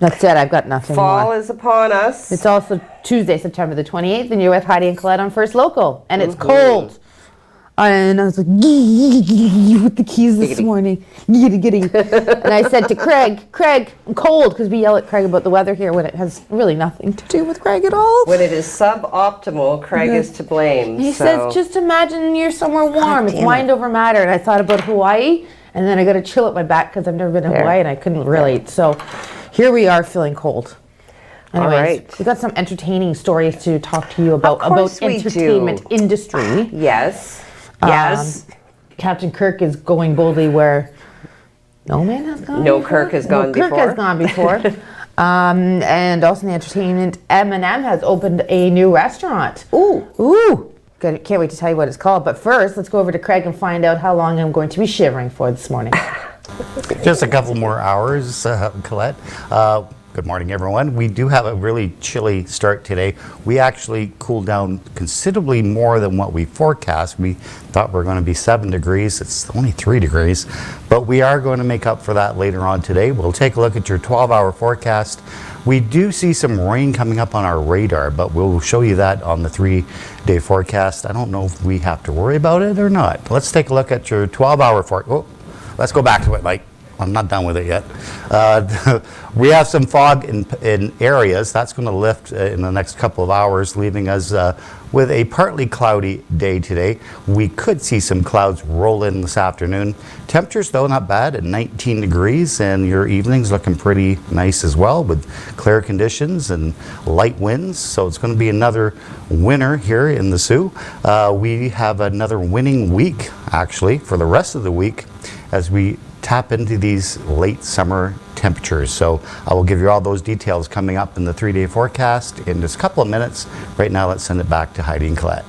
That's it. I've got nothing Fall more. is upon us. It's also Tuesday, September the 28th, and you're with Heidi and Colette on First Local, and it's cold. And I was like, with the keys this morning. Giddy. And I said to Craig, I'm cold, because we yell at Craig about the weather here when it has really nothing to do with Craig at all. When it is suboptimal, Craig is to blame. He says, just imagine you're somewhere warm. It's mind over matter. And I thought about Hawaii, and then I got a chill at my back because I've never been to Hawaii, and I couldn't relate. So here we are feeling cold. Anyways, all right. We've got some entertaining stories to talk to you about entertainment industry. Yes. Captain Kirk is going boldly where no man has gone. No Kirk has gone before. Kirk has gone before. And also in the entertainment, M&M has opened a new restaurant. Ooh. Good. Can't wait to tell you what it's called. But first, let's go over to Craig and find out how long I'm going to be shivering for this morning. Just a couple more hours, Colette. Good morning, everyone. We do have a really chilly start today. We actually cooled down considerably more than what we forecast. We thought we were going to be 7 degrees. It's only 3 degrees, but we are going to make up for that later on today. We'll take a look at your 12-hour forecast. We do see some rain coming up on our radar, but we'll show you that on the 3-day forecast. I don't know if we have to worry about it or not. Let's take a look at your 12-hour forecast. Oh, let's go back to it, Mike. I'm not done with it yet. We have some fog in areas. That's going to lift in the next couple of hours, leaving us with a partly cloudy day today. We could see some clouds roll in this afternoon. Temperatures, though, not bad at 19 degrees, and your evenings looking pretty nice as well with clear conditions and light winds. So it's going to be another winter here in the Sault. We have another winning week, actually, for the rest of the week as we tap into these late summer temperatures. So I will give you all those details coming up in the 3-day forecast in just a couple of minutes. Right now, let's send it back to Heidi and Colette.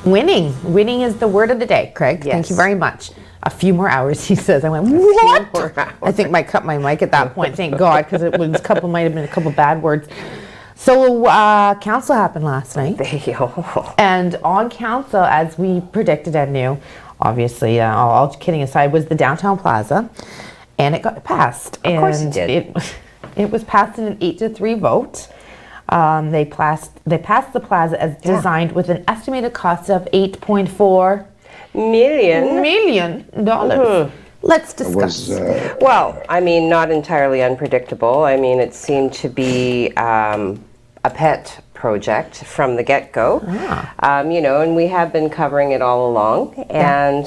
Winning is the word of the day, Craig. Yes. Thank you very much. A few more hours, he says. I went, what? I think I cut my mic at that point, thank God, because it was might have been a couple bad words. So council happened last night. And on council, as we predicted and knew, obviously, all kidding aside, was the downtown plaza, and it got passed. Of course it did. It was passed in an 8-3 vote. They passed the plaza as designed with an estimated cost of $8.4 million. Let's discuss. Well, I mean, not entirely unpredictable. I mean, it seemed to be a pet project from the get-go, and we have been covering it all along. And,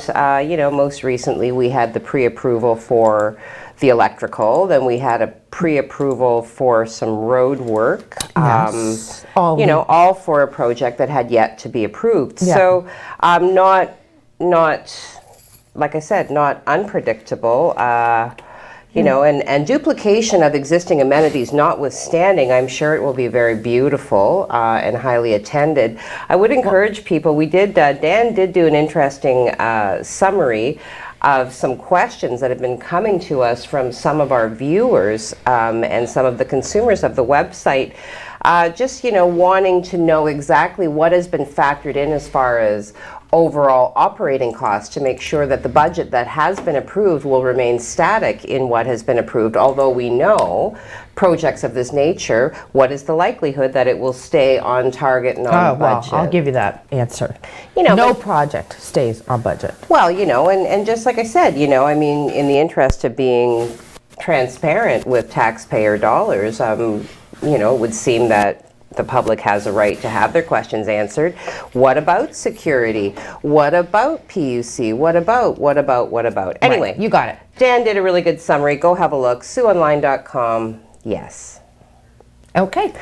most recently we had the pre-approval for the electrical, then we had a pre-approval for some road work, all for a project that had yet to be approved. Yeah. So, not, like I said, not unpredictable. And duplication of existing amenities notwithstanding, I'm sure it will be very beautiful and highly attended. I would encourage people, Dan did do an interesting summary of some questions that have been coming to us from some of our viewers and some of the consumers of the website, wanting to know exactly what has been factored in as far as overall operating costs to make sure that the budget that has been approved will remain static in what has been approved. Although we know projects of this nature, what is the likelihood that it will stay on target and on budget? Well, I'll give you that answer. No project stays on budget. Well, and just like I said, in the interest of being transparent with taxpayer dollars, it would seem that the public has a right to have their questions answered. What about security? What about PUC? What about? Anyway, right, you got it. Dan did a really good summary. Go have a look. SiouxOnline.com. Yes. Okay.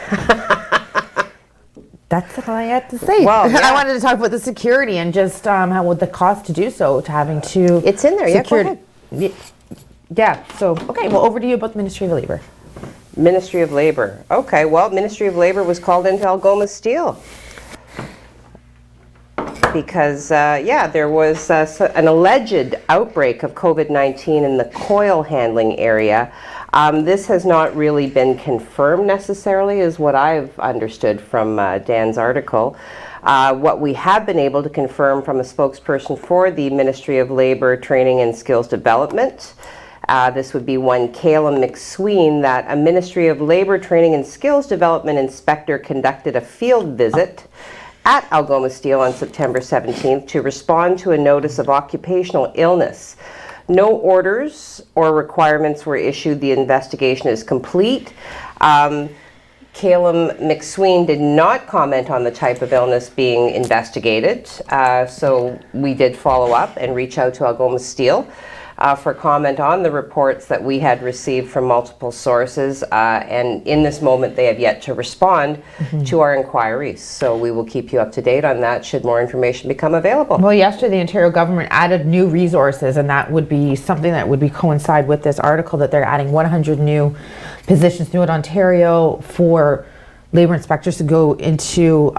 That's all I had to say. Well, yeah. I wanted to talk about the security and just how would the cost to do so, to having to... It's in there, security. Yeah, so, okay, well, over to you about the Ministry of Labor. Ministry of Labor. Okay, well, Ministry of Labor was called into Algoma Steel because, there was an alleged outbreak of COVID-19 in the coil handling area. This has not really been confirmed necessarily, is what I've understood from Dan's article. What we have been able to confirm from a spokesperson for the Ministry of Labor Training and Skills Development This would be one Caleb McSween, that a Ministry of Labor, Training and Skills Development inspector conducted a field visit at Algoma Steel on September 17th to respond to a notice of occupational illness. No orders or requirements were issued. The investigation is complete. Caleb McSween did not comment on the type of illness being investigated, so we did follow up and reach out to Algoma Steel for comment on the reports that we had received from multiple sources, and in this moment they have yet to respond to our inquiries. So we will keep you up to date on that should more information become available. Well, yesterday the Ontario government added new resources, and that would be something that would be coincide with this article, that they're adding 100 new positions new in Ontario for labor inspectors to go into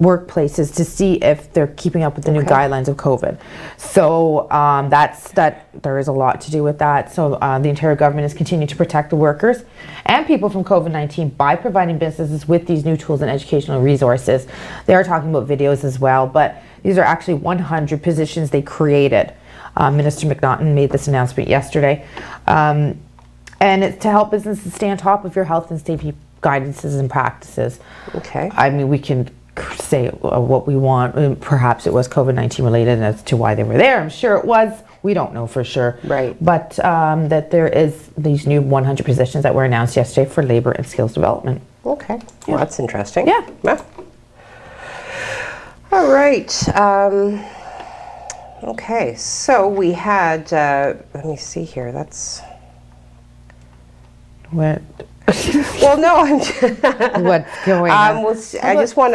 workplaces to see if they're keeping up with the new guidelines of COVID. So there is a lot to do with that. So the Ontario government is continuing to protect the workers and people from COVID-19 by providing businesses with these new tools and educational resources. They are talking about videos as well, but these are actually 100 positions they created. Minister McNaughton made this announcement yesterday. And it's to help businesses stay on top of your health and safety guidances and practices. Okay. I mean, we can say what we want. Perhaps it was COVID-19 related as to why they were there. I'm sure it was. We don't know for sure. Right. But that there is these new 100 positions that were announced yesterday for labor and skills development. Okay. Well, that's interesting. Yeah. All right. Okay. So we had, let me see here. That's... What? Well, no, I'm what's going on? Well,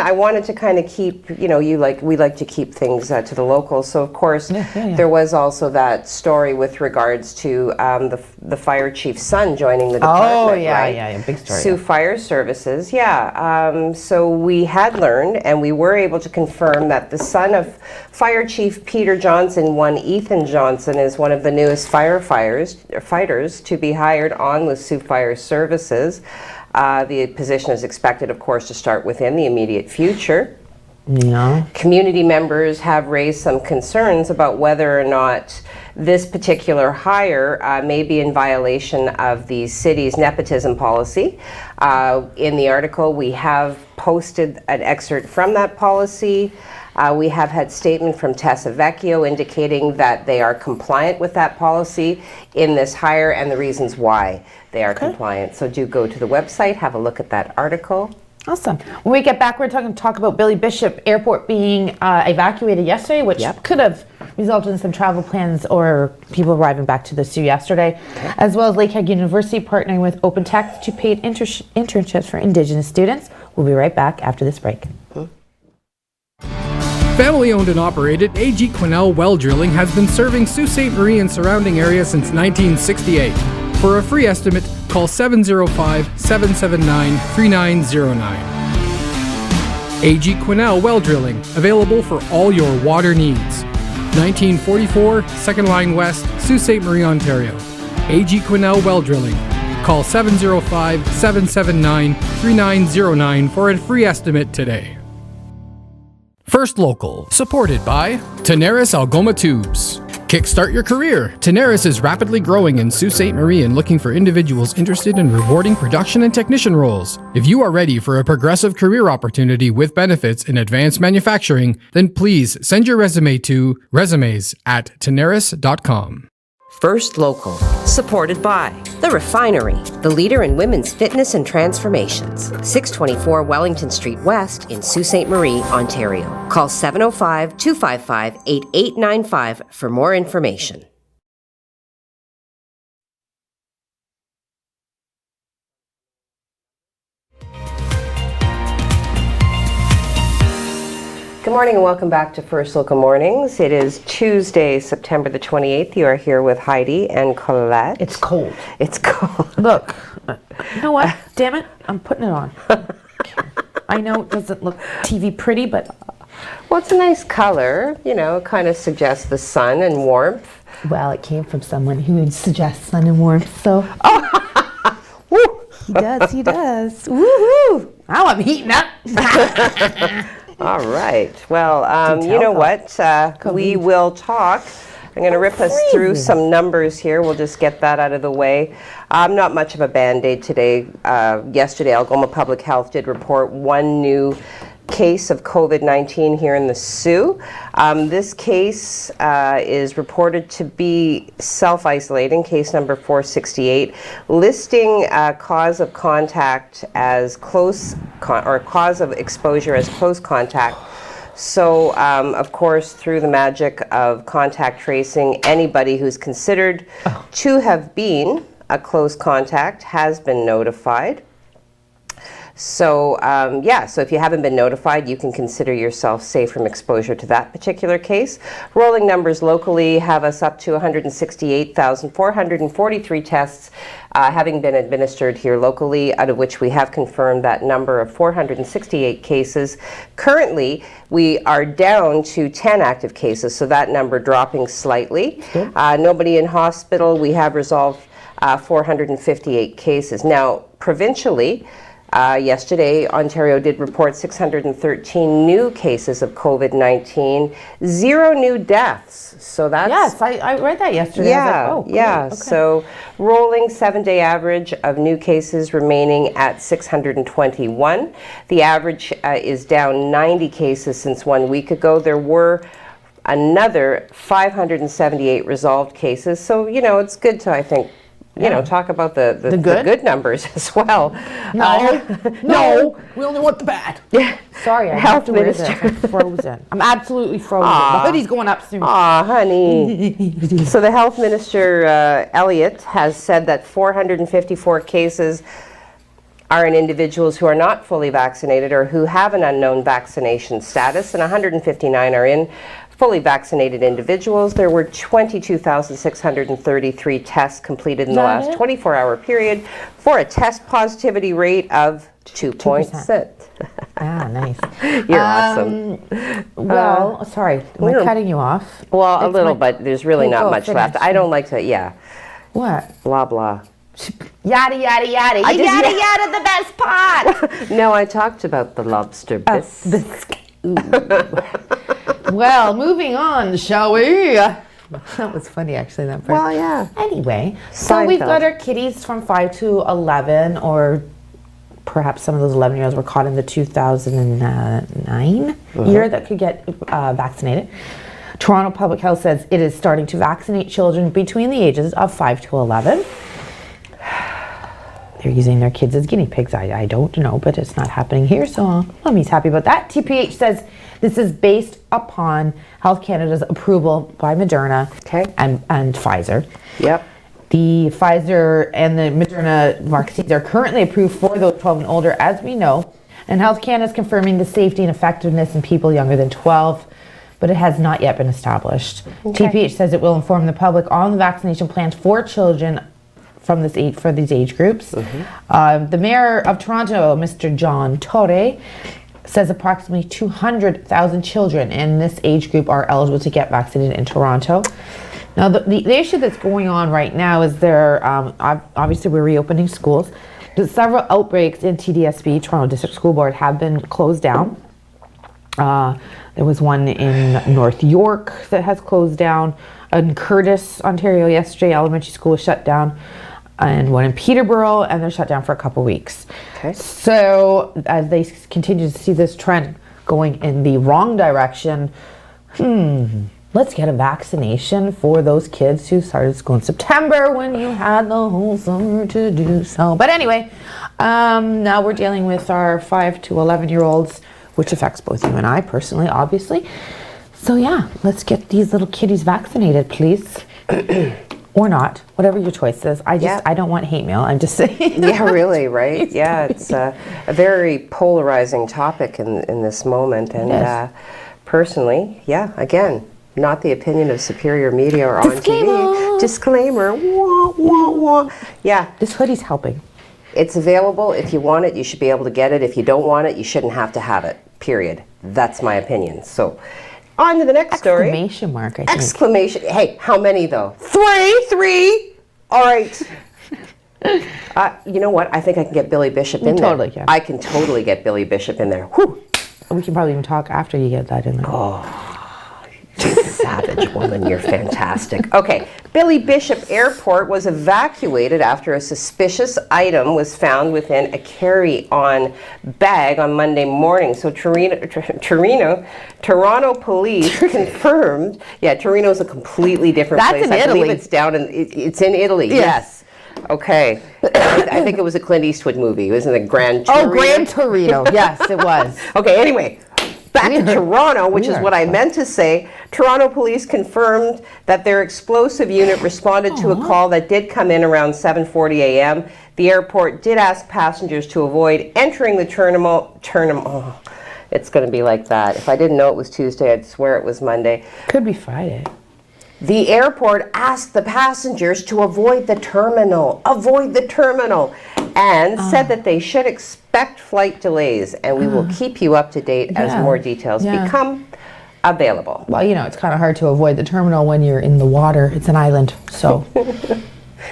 I wanted to kind of keep, we like to keep things to the local. So of course, there was also that story with regards to the fire chief's son joining the department. Oh yeah, right? yeah, big story. Sault Fire Services, yeah. So we had learned, and we were able to confirm that the son of Fire Chief Peter Johnson, one Ethan Johnson, is one of the newest firefighters to be hired on with Sault Fire Services. The position is expected, of course, to start within the immediate future. Yeah. Community members have raised some concerns about whether or not this particular hire may be in violation of the city's nepotism policy. In the article, we have posted an excerpt from that policy. We have had statement from Tessa Vecchio indicating that they are compliant with that policy in this hire and the reasons why they are compliant. So do go to the website, have a look at that article. Awesome. When we get back, we're going to talk about Billy Bishop Airport being evacuated yesterday, which could have resulted in some travel plans or people arriving back to the Sioux yesterday, as well as Lakehead University partnering with Open Tech to paid internships for Indigenous students. We'll be right back after this break. Family owned and operated, A.G. Quinnell Well Drilling has been serving Sault Ste. Marie and surrounding area since 1968. For a free estimate, call 705-779-3909. A.G. Quinnell Well Drilling, available for all your water needs. 1944, 2nd Line West, Sault Ste. Marie, Ontario. A.G. Quinnell Well Drilling. Call 705-779-3909 for a free estimate today. First Local, supported by Tenaris Algoma Tubes. Kickstart your career. Tenaris is rapidly growing in Sault Ste. Marie and looking for individuals interested in rewarding production and technician roles. If you are ready for a progressive career opportunity with benefits in advanced manufacturing, then please send your resume to resumes@tenaris.com. First Local, supported by The Refinery, the leader in women's fitness and transformations. 624 Wellington Street West in Sault Ste. Marie, Ontario. Call 705-255-8895 for more information. Good morning and welcome back to First Local Mornings. It is Tuesday, September the 28th. You are here with Heidi and Colette. It's cold. It's cold. Look, you know what? Damn it, I'm putting it on. I know it doesn't look TV pretty, but... Well, it's a nice color. You know, it kind of suggests the sun and warmth. Well, it came from someone who would suggest sun and warmth, so... Woo! He does. Woohoo! Now I'm heating up. All right. Well, you know what? We will talk I'm going to rip us through some numbers here. We'll just get that out of the way. Not much of a Band-Aid today. Yesterday, Algoma Public Health did report one new case of COVID-19 here in the Sault. This case is reported to be self-isolating, case number 468, listing cause of contact as close, or cause of exposure as close contact. So, of course, through the magic of contact tracing, anybody who's considered to have been a close contact has been notified. So, so if you haven't been notified, you can consider yourself safe from exposure to that particular case. Rolling numbers locally have us up to 168,443 tests having been administered here locally, out of which we have confirmed that number of 468 cases. Currently, we are down to 10 active cases, so that number dropping slightly. Nobody in hospital. We have resolved 458 cases. Now, provincially, yesterday, Ontario did report 613 new cases of COVID-19, 0 new deaths. So that's... Yes, I read that yesterday. Yeah, I was like, yeah. Okay. So rolling 7-day average of new cases remaining at 621. The average is down 90 cases since 1 week ago. There were another 578 resolved cases. So, it's good to, I think, talk about the good numbers as well. No, we only want the bad. Yeah. Sorry, I have to wear this. I'm frozen. I'm absolutely frozen. The hoodie's going up soon. Aw, honey. So the Health Minister, Elliott, has said that 454 cases are in individuals who are not fully vaccinated or who have an unknown vaccination status, and 159 are in fully vaccinated individuals. There were 22,633 tests completed in the last 24-hour period for a test positivity rate of 2%. Nice. You're awesome. Well, sorry, am I cutting you off? Well, a little, but there's really not much left. I don't like to, What? blah, blah. Yada, yada, yada. You yada, yada, the best part. No, I talked about the lobster bisque. Well, moving on, shall we? That was funny, actually, that part. Well, yeah. Anyway, so we've Seinfeld. got our kiddies from 5 to 11, or perhaps some of those 11-year-olds were caught in the 2009 year that could get vaccinated. Toronto Public Health says it is starting to vaccinate children between the ages of 5 to 11. They're using their kids as guinea pigs. I don't know, but it's not happening here, so Mommy's happy about that. TPH says this is based upon Health Canada's approval by Moderna and Pfizer. Yep. The Pfizer and the Moderna vaccines are currently approved for those 12 and older, as we know, and Health Canada is confirming the safety and effectiveness in people younger than 12, but it has not yet been established. TPH says it will inform the public on the vaccination plans for children from this age, for these age groups. The Mayor of Toronto, Mr. John Tory, says approximately 200,000 children in this age group are eligible to get vaccinated in Toronto. Now, the issue that's going on right now is obviously we're reopening schools. But several outbreaks in TDSB, Toronto District School Board, have been closed down. There was one in North York that has closed down. In Curtis, Ontario, yesterday, elementary school was shut down. And one in Peterborough, and they're shut down for a couple weeks. Okay. So as they continue to see this trend going in the wrong direction, let's get a vaccination for those kids who started school in September when you had the whole summer to do so. But anyway, now we're dealing with our 5 to 11-year-olds, which affects both you and I personally, obviously. So yeah, let's get these little kiddies vaccinated, please. Or not, whatever your choice is. I don't want hate mail, I'm just saying. Yeah, really, right? Yeah, it's a very polarizing topic in this moment. And personally, again, not the opinion of Superior Media or Disclaimer. on TV. Disclaimer. Wah, wah, wah. Yeah. This hoodie's helping. It's available. If you want it, you should be able to get it. If you don't want it, you shouldn't have to have it, period. That's my opinion. So, on to the next story. Exclamation mark, I think. Exclamation. Hey, how many though? Three. All right. You know what? I think I can get Billy Bishop in there. Totally can. I can totally get Billy Bishop in there. Whew. We can probably even talk after you get that in there. Oh, savage. savage woman, you're fantastic. Okay, Billy Bishop Airport was evacuated after a suspicious item was found within a carry-on bag on Monday morning. So Toronto police confirmed. Yeah, Torino's a completely different That's place. in I Italy. believe it's down in. It's in Italy. Yes. Okay. I think it was a Clint Eastwood movie. Wasn't it Gran Torino? Oh, Gran Torino. Yes, it was. Okay, anyway, back to Toronto, which we is are what I meant to say. Toronto police confirmed that their explosive unit responded to a call that did come in around 7:40 a.m. The airport did ask passengers to avoid entering the terminal. Oh, it's going to be like that. If I didn't know it was Tuesday, I'd swear it was Monday. Could be Friday. The airport asked the passengers to avoid the terminal, and said that they should expect flight delays, and we will keep you up to date as more details become available. Well, you know, it's kind of hard to avoid the terminal when you're in the water. It's an island, so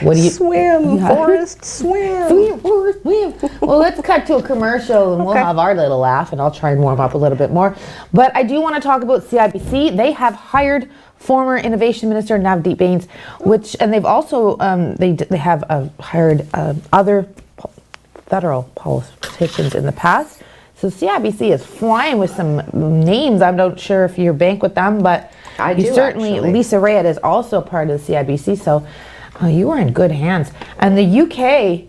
what do you Swim, Forrest, swim. Swim. Well, let's cut to a commercial and we'll have our little laugh, and I'll try and warm up a little bit more. But I do want to talk about CIBC. They have hired former Innovation Minister Navdeep Bains, and they've also they have hired other federal politicians in the past. So CIBC is flying with some names. I'm not sure if you bank with them, but I do certainly. actually. Lisa Rayett is also part of the CIBC, so you are in good hands. And the UK,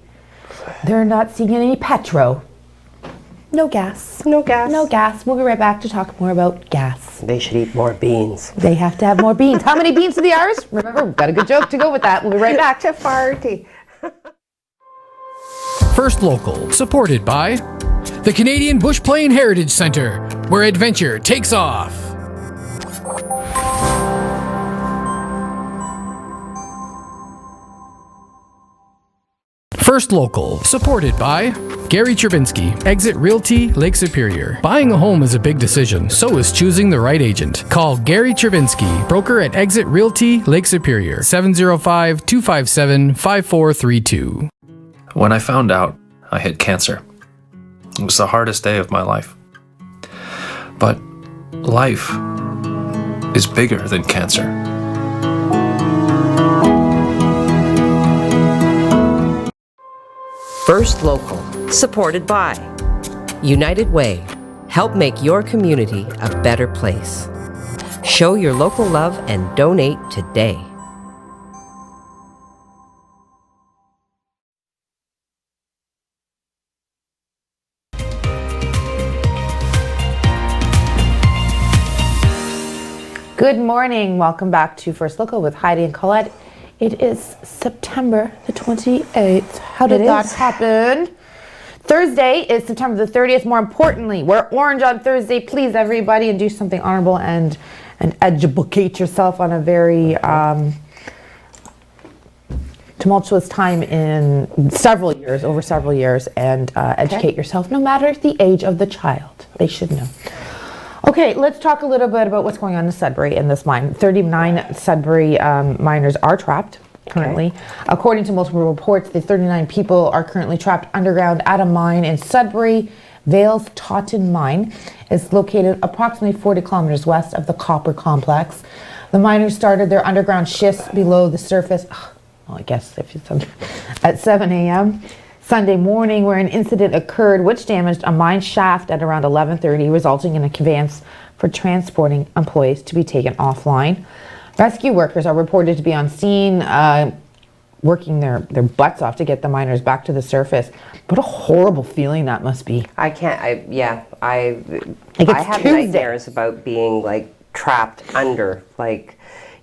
they're not seeing any petro. No gas. No gas. No gas. We'll be right back to talk more about gas. They should eat more beans. They have to have more beans. How many beans to the Irish? Remember, we've got a good joke to go with that. We'll be right back. To party. First Local, supported by the Canadian Bush Plain Heritage Centre, where adventure takes off. First Local, supported by Gary Chervinsky, Exit Realty, Lake Superior. Buying a home is a big decision, so is choosing the right agent. Call Gary Chervinsky, broker at Exit Realty, Lake Superior, 705-257-5432. When I found out I had cancer, it was the hardest day of my life. But life is bigger than cancer. First Local, supported by United Way. Help make your community a better place. Show your local love and donate today. Good morning. Welcome back to First Local with Heidi and Colette. It is September the 28th. How did that happen? Thursday is September the 30th. More importantly, wear orange on Thursday. Please, everybody, and do something honorable and educate yourself on a very tumultuous time in over several years, and educate yourself no matter the age of the child. They should know. Okay, let's talk a little bit about what's going on in Sudbury in this mine. 39 Sudbury miners are trapped currently. According to multiple reports, the 39 people are currently trapped underground at a mine in Sudbury. Vale's Taunton Mine is located approximately 40 kilometers west of the copper complex. The miners started their underground shifts below the surface, well, I guess if it's at 7 a.m. Sunday morning, where an incident occurred which damaged a mine shaft at around 11:30, resulting in a conveyance for transporting employees to be taken offline. Rescue workers are reported to be on scene, working their butts off to get the miners back to the surface. What a horrible feeling that must be. I have Tuesday. nightmares about being like trapped under, like,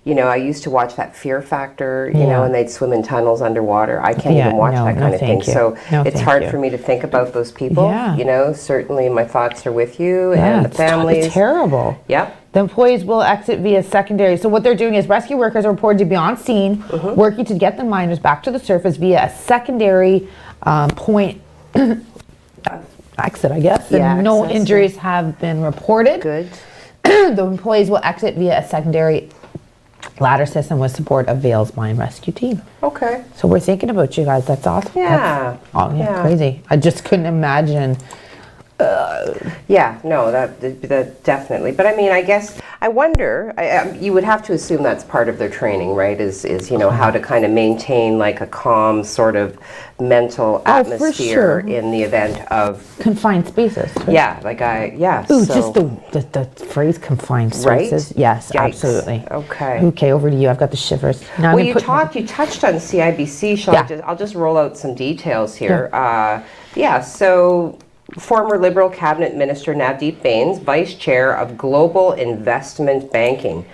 you know, I used to watch that Fear Factor, you know, and they'd swim in tunnels underwater. I can't even watch that kind of thing. So it's hard for me to think about those people. Yeah. You know, certainly my thoughts are with you and the families. It's terrible. Yep. The employees will exit via secondary. So what they're doing is rescue workers are reported to be on scene, working to get the miners back to the surface via a secondary point exit, I guess. And no injuries have been reported. Good. The employees will exit via a secondary ladder system with support of Vale's mine rescue team. Okay. So we're thinking about you guys. That's awesome. Yeah. That's crazy. I just couldn't imagine. Yeah, no, that definitely. But I mean, I guess I wonder, you would have to assume that's part of their training, right? Is how to kind of maintain like a calm sort of mental atmosphere in the event of confined spaces. Right? Yeah, Ooh, so, just the phrase confined spaces. Right? Yes, Yikes. Absolutely. Okay. Okay, over to you. I've got the shivers. Now Well, you touched on CIBC. I'll just roll out some details here. So former Liberal Cabinet Minister Navdeep Bains, Vice Chair of Global Investment Banking.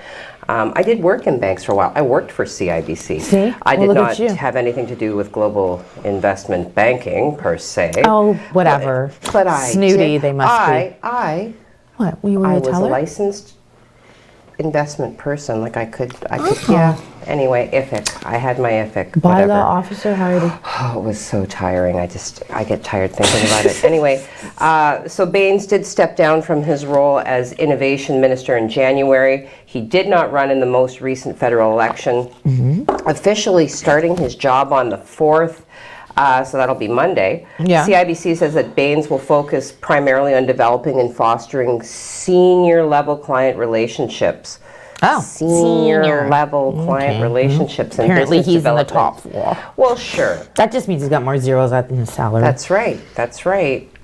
I did work in banks for a while. I worked for CIBC. See? I did Well, not have anything to do with global investment banking per se. Oh, whatever. But I Snooty, did. they must be. What? You were I a was a teller? licensed investment person. Like I could, yeah. Anyway, IFIC. I had my IFIC. Bylaw Whatever. officer, Heidi. Oh, it was so tiring. I get tired thinking about it. Anyway, so Bains did step down from his role as innovation minister in January. He did not run in the most recent federal election, officially starting his job on the 4th. So that'll be Monday. Yeah. CIBC says that Bains will focus primarily on developing and fostering senior level client relationships. Oh, Senior level client relationships and Apparently business he's in the development. top floor. Well, sure. That just means he's got more zeros in his salary. That's right.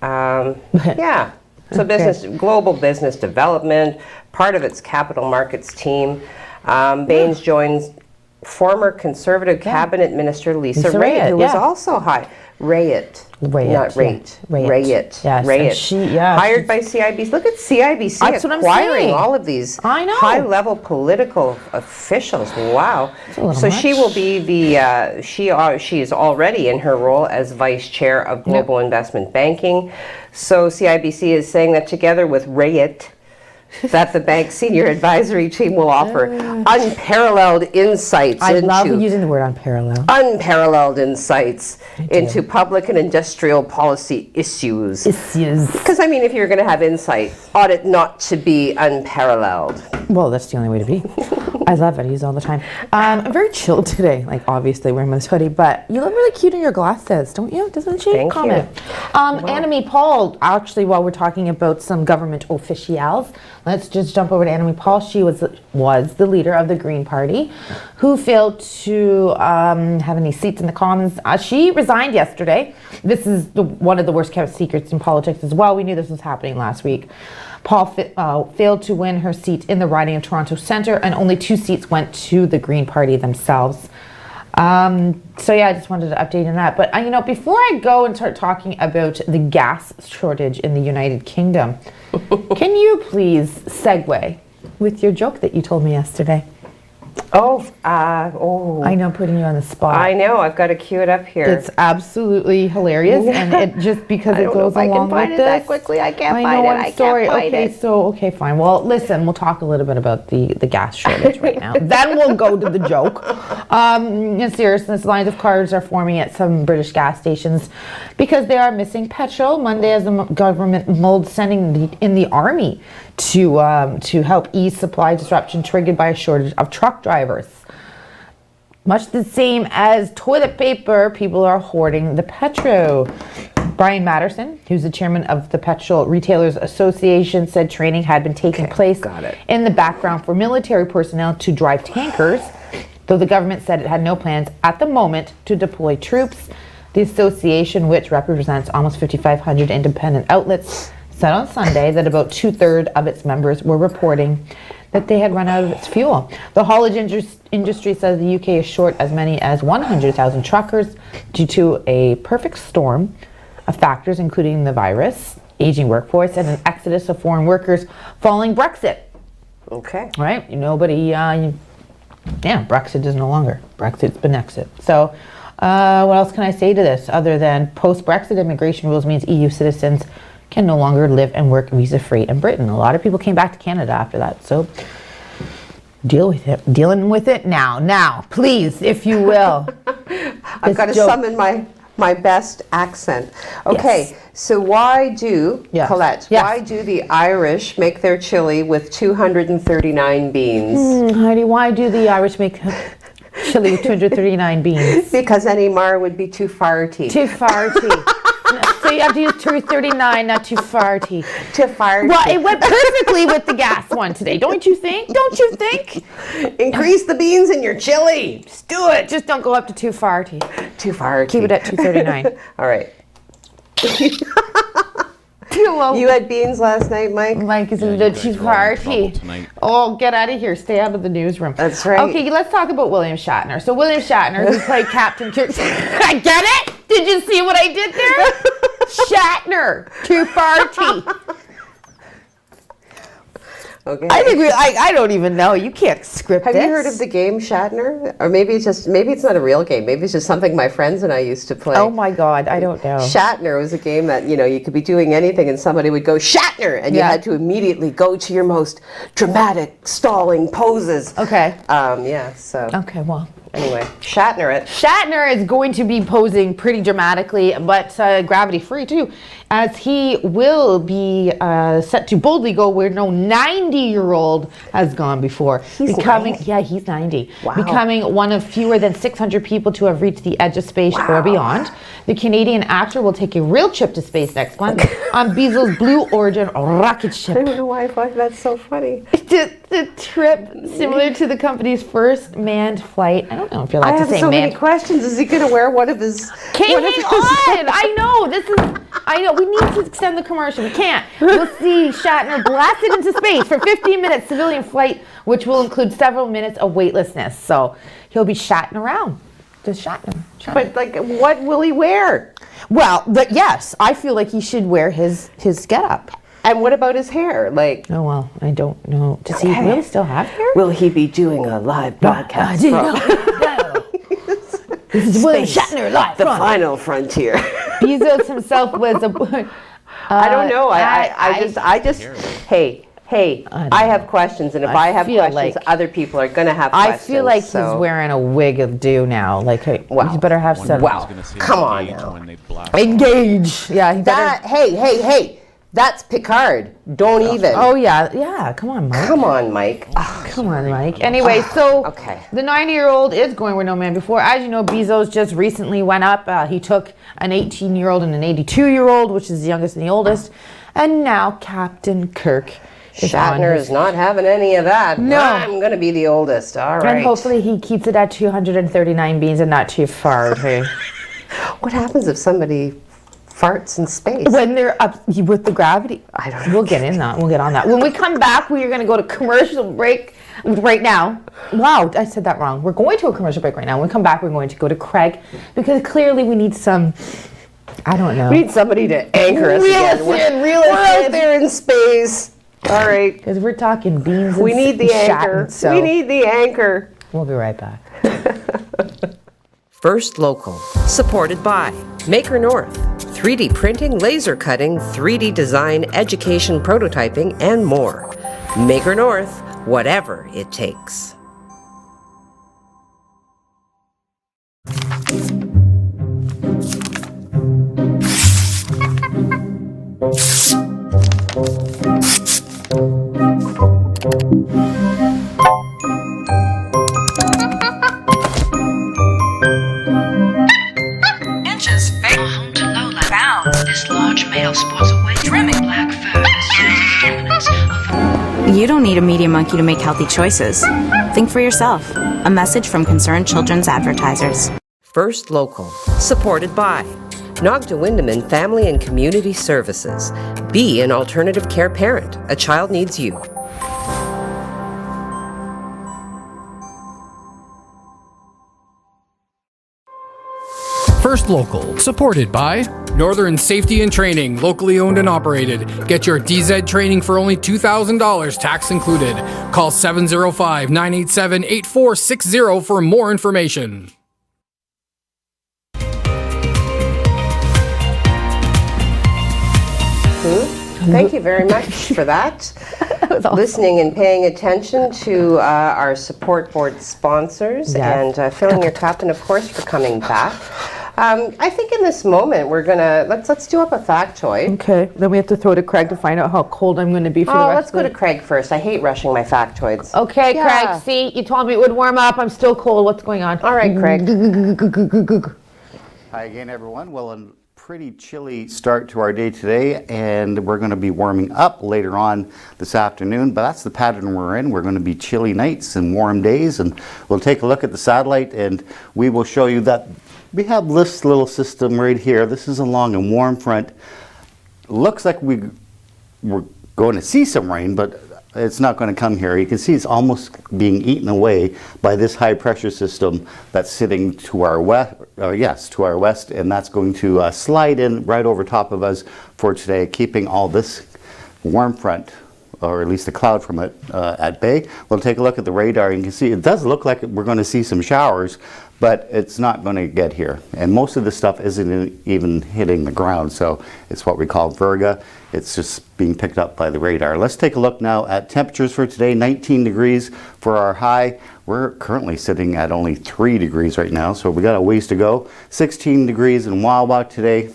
Yeah. So global business development, part of its capital markets team. Bains joins former Conservative Cabinet Minister Lisa Raitt, who was also Raitt. Not rate. Raitt. Yes, Raitt. and she, hired by CIBC. Look at CIBC That's what I'm acquiring saying. all of these I know. high-level political officials. Wow. a little So she much. will be the she is already in her role as vice chair of global investment banking. So CIBC is saying that together with Raitt, that the bank's senior advisory team will offer unparalleled insights I love into using the word unparalleled. unparalleled insights into public and industrial policy issues. Because, I mean, if you're going to have insight, ought it not to be unparalleled? Well, that's the only way to be. I love it. I use it all the time. I'm very chilled today. Like, obviously, wearing this hoodie, but you look really cute in your glasses, don't you? Doesn't she? Thank Comment. Annemie Paul, actually, while we're talking about some government officials, let's just jump over to Annemie Paul. She was the leader of the Green Party, who failed to have any seats in the Commons. She resigned yesterday. This is one of the worst kept secrets in politics as well. We knew this was happening last week. Paul failed to win her seat in the riding of Toronto Centre, and only 2 seats went to the Green Party themselves. So yeah, I just wanted to update on that. But before I go and start talking about the gas shortage in the United Kingdom, can you please segue with your joke that you told me yesterday? I know, putting you on the spot. I know, I've got to cue it up here. It's absolutely hilarious, and it just because it goes along with this. That quickly. I can't find it. I sorry. can't find it. Okay, fine. Well, listen, we'll talk a little bit about the gas shortage right now. Then we'll go to the joke. In seriousness, lines of cars are forming at some British gas stations because they are missing petrol. Monday, as the government mulled sending in the army to help ease supply disruption triggered by a shortage of truck drivers. Much the same as toilet paper, people are hoarding the petrol. Brian Matterson, who's the chairman of the Petrol Retailers Association, said training had been taking place in the background for military personnel to drive tankers, though the government said it had no plans at the moment to deploy troops. The association, which represents almost 5,500 independent outlets, said on Sunday that about 2/3 of its members were reporting that they had run out of its fuel. The haulage industry says the UK is short as many as 100,000 truckers due to a perfect storm of factors, including the virus, aging workforce, and an exodus of foreign workers following Brexit. Okay. Right? Brexit is no longer. Brexit's been exit. So what else can I say to this other than post-Brexit immigration rules means EU citizens can no longer live and work visa-free in Britain. A lot of people came back to Canada after that, so dealing with it now, please, if you will. I've got to summon my best accent. Okay, so why do, Colette, why do the Irish make their chili with 239 beans? Heidi, why do the Irish make chili with 239 beans? Because any more would be too farty. Too farty. So you have to use 239, not 240. To fire. Well, it went perfectly with the gas one today, don't you think? Don't you think? Increase the beans in your chili. Just do it. Just don't go up to 240. Too far. Keep it at 239. All right. Too low. You had beans last night, Mike? Mike is in the 240. Oh, get out of here. Stay out of the newsroom. That's right. Okay, let's talk about William Shatner. So William Shatner, who played Captain Kirk. I get it? Did you see what I did there? Shatner, 240. Okay. I think I don't even know. You can't script Have this. you heard of the game Shatner? Or maybe it's not a real game. Maybe it's just something my friends and I used to play. Oh my God, I don't know. Shatner was a game that, you could be doing anything and somebody would go, Shatner! And you Yeah. had to immediately go to your most dramatic, stalling poses. Okay. So Okay, well. anyway, Shatner it. Shatner is going to be posing pretty dramatically, but gravity-free too, as he will be set to boldly go where no 90-year-old has gone before. He's 90? Yeah, he's 90. Wow. Becoming one of fewer than 600 people to have reached the edge of space or beyond. The Canadian actor will take a real trip to space next month on Bezos' Blue Origin rocket ship. I don't know why I thought that's so funny. The trip, similar to the company's first manned flight. I don't know if you're allowed I to have say so manned. many questions. Is he going to wear one of his... Okay, one of hang his- on. I know. We need to extend the commercial. We can't. We'll see Shatner blasted into space for 15 minutes civilian flight, which will include several minutes of weightlessness. So he'll be shatting around. Just Shatner. But, what will he wear? Well, but yes, I feel like he should wear his getup. And what about his hair? Oh, well, I don't know. Does he really still have hair? Will he be doing a live broadcast No. from This is William Shatner live the from final frontier? Bezos himself was a... I don't know. I just. Hey. I have questions, and if I have feel questions, like- other people are going to have questions. I feel like so. he's wearing a wig of dew now. Like, hey, Wow. he better have some... Wow. Come on now. Engage. Yeah, he better... Hey. That's Picard. Don't even. Oh, yeah. Come on, Mike. Come on, Mike. Come on, Mike. Anyway, so Okay. the 90-year-old is going where no man before. As you know, Bezos just recently went up. He took an 18-year-old and an 82-year-old, which is the youngest and the oldest. And now Captain Kirk is on Shatner his... is not having any of that. No. I'm going to be the oldest. All right. And hopefully he keeps it at 239 beans and not too far. Hey. What happens if somebody farts in space? When they're up with the gravity. I don't know. We'll get in that. We'll get on that. When we come back, we are going to go to commercial break right now. Wow, I said that wrong. We're going to a commercial break right now. When we come back, we're going to go to Craig because clearly we need some, I don't know. We need somebody to anchor us again. We're out there in space. All right. Because we're talking beans and We need the anchor. Shatton, so We need the anchor. we'll be right back. First Local, supported by Maker North, 3D printing, laser cutting, 3D design, education, prototyping, and more. Maker North, whatever it takes. Inches home to Lola found this large male sports a with trimming black fur assumes dominance over. You don't need a media monkey to make healthy choices. Think for yourself. A message from Concerned Children's Advertisers. First Local, supported by Nogda Windeman Family and Community Services. Be an alternative care parent. A child needs you. First Local, supported by Northern Safety and Training, locally owned and operated. Get your DZ training for only $2,000, tax included. Call 705-987-8460 for more information. Thank you very much for that. Listening and paying attention to our support board sponsors Yes. and filling your cup, and of course for coming back. I think in this moment we're gonna let's do up a factoid. Okay, then we have to throw to Craig to find out how cold I'm going to be for the Oh, rest let's of go the to Craig first. I hate rushing my factoids. Okay, Yeah. Craig, see, you told me it would warm up. I'm still cold. What's going on? All right, Craig. Hi again, everyone. Well, in pretty chilly start to our day today, and we're going to be warming up later on this afternoon, but that's the pattern we're in. We're going to be chilly nights and warm days, and we'll take a look at the satellite and we will show you that we have this little system right here. This is along a warm front. Looks like we're going to see some rain, but it's not going to come here. You can see it's almost being eaten away by this high pressure system that's sitting to our west, to our west, and that's going to slide in right over top of us for today, keeping all this warm front, or at least the cloud from it, at bay. We'll take a look at the radar, and you can see it does look like we're going to see some showers, but it's not going to get here. And most of this stuff isn't even hitting the ground, so it's what we call virga. It's just being picked up by the radar. Let's take a look now at temperatures for today. 19 degrees for our high. We're currently sitting at only 3 degrees right now, so we got a ways to go. 16 degrees in Wawa today.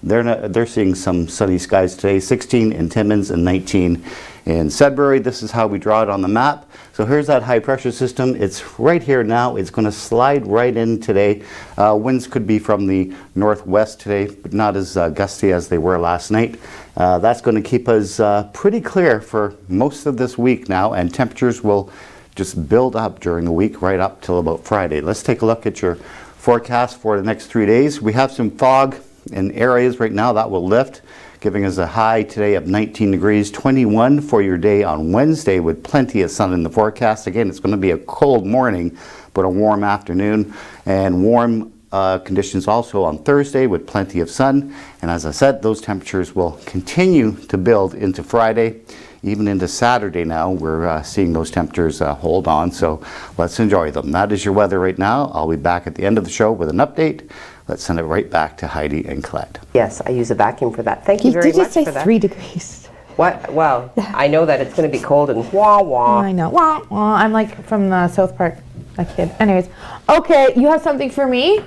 They're seeing some sunny skies today. 16 in Timmins and 19 in Sudbury. This is how we draw it on the map. So here's that high pressure system. It's right here now. It's going to slide right in today. Winds could be from the northwest today, but not as gusty as they were last night. That's going to keep us pretty clear for most of this week now, and temperatures will just build up during the week right up till about Friday. Let's take a look at your forecast for the next 3 days. We have some fog in areas right now that will lift, giving us a high today of 19 degrees, 21 for your day on Wednesday with plenty of sun in the forecast. Again, it's going to be a cold morning, but a warm afternoon, and warm conditions also on Thursday with plenty of sun. And as I said, those temperatures will continue to build into Friday, even into Saturday now. We're seeing those temperatures hold on, so let's enjoy them. That is your weather right now. I'll be back at the end of the show with an update. Let's send it right back to Heidi and Colette. Yes, I use a vacuum for that. Thank you very much for that. Did you say 3 degrees? What? Well, I know that it's going to be cold and wah-wah. I know. Wah, wah. I'm like from the South Park, that kid. Anyways, okay, you have something for me?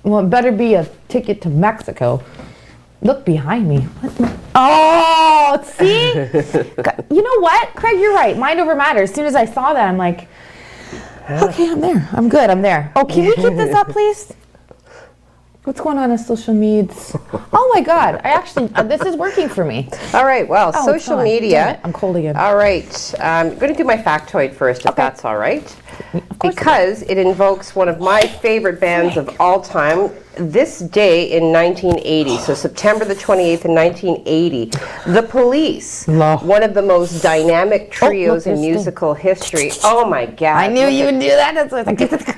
Well, it better be a ticket to Mexico. Look behind me. Oh, see? You know what, Craig, you're right. Mind over matter. As soon as I saw that, I'm like, okay, I'm there. I'm good. I'm there. Oh, can we keep this up, please? What's going on social medias? Oh my God! I actually, this is working for me. All right. Well, social media. Damn it, I'm cold again. All right. I'm going to do my factoid first, if that's all right. Because it invokes one of my favorite bands of all time. This day in 1980, so September the 28th in 1980, The Police, one of the most dynamic trios in musical history. Oh my God! I knew you would do that. That's what I was like.